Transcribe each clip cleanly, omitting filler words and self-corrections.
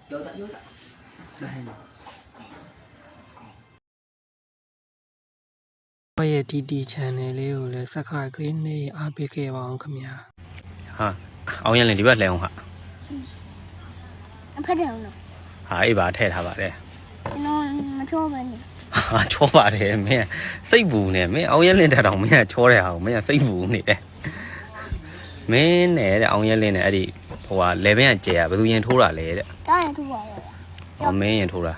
有的。来。我也DD channel လေးကိုလည်း subscribe ကလေးနဲ့အားပေးခဲ့ပါအောင်ခင်ဗျာဟာအောင်ရင်လည်းဒီဘက်လဲအောင်ဟာဖတ်တယ်အောင်လို့ဟာအေးပါထည့်ထားပါတယ်ကျွန်တော်မချိုးပဲနေဟာချောပါတယ်မင်းစိတ်ပူနေမင်းအောင်ရင်လင်းတက်တော့မင်းချောတဲ့ဟာကိုမင်းစိတ်ပူနေတယ်မင်းနဲ့တဲ့အောင်ရင်လင်းနဲ့အဲ့ဒီဟိုဟာလေဘင်းကကျဲရဘယ်သူရင်ထိုးတာလဲတဲ့တားရင်ထိုးပါရဲ့ဟောမင်းရင်ထိုးတာ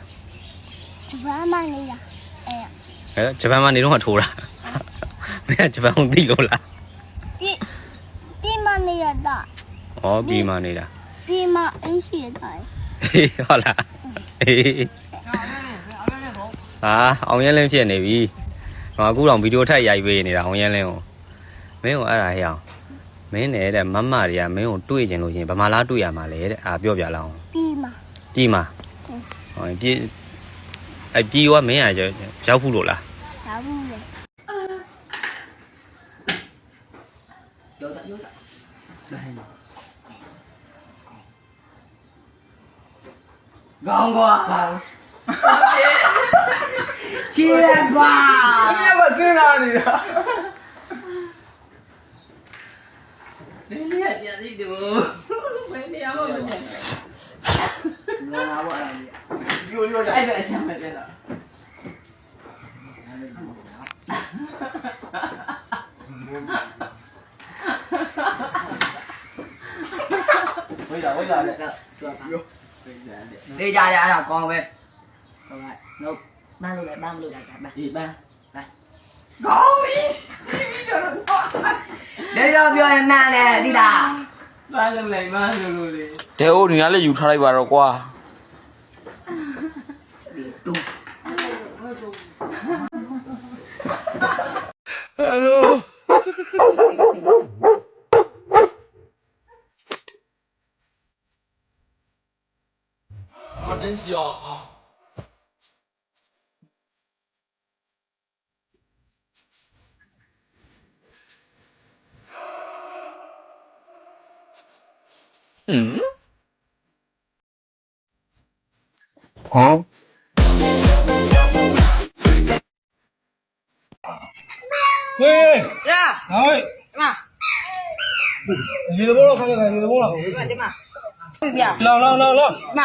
ဂျပန်မှာနေတာဟဲ့ဂျပန်မှာနေတော့ထိုးတာမင်းကဂျပန်ကိုသိလို့လားဒီမှာနေရတာဩပြီးမှနေတာပြီးမှအင်းရှိရတာဟုတ်လားအေးဟာအောင်ရင်လင်းဖြစ်နေပြီဟောအခုတော့ဗီဒီယိုထက်ရိုက်ပေးနေတာအောင်ရင်လင်းကိုမင်းကိုအဲ့ဒါဟဲ့အောင်မင်းနဲ့တဲ့မမတွေကမင်းကိုတွေ့ကျင်လို့ရှင်ဗမာလားတွေ့ရမှာလဲတဲ့အာပြောပြလာအောင်ပြီးမှာဟောပြေးအပြေးကမင်းရောက်ဘူးလို့လားရောက်ဘူးလေ有的。来。刚过。切吧！你我在哪里了？人家现在都没那样了。我有哎，对，前面这个。回来的。你家家那光呗。好来，那搬路来，一搬来。高一，你就是高。你这表演慢嘞，弟弟。搬路来。တဲ့အိုးဒီနားလေးယူထားလိုက်ပါတော့ကွာ真香啊！嗯？啊？喂！呀哎！嘛你的包了，看看，你的包了。对嘛对呀来。嘛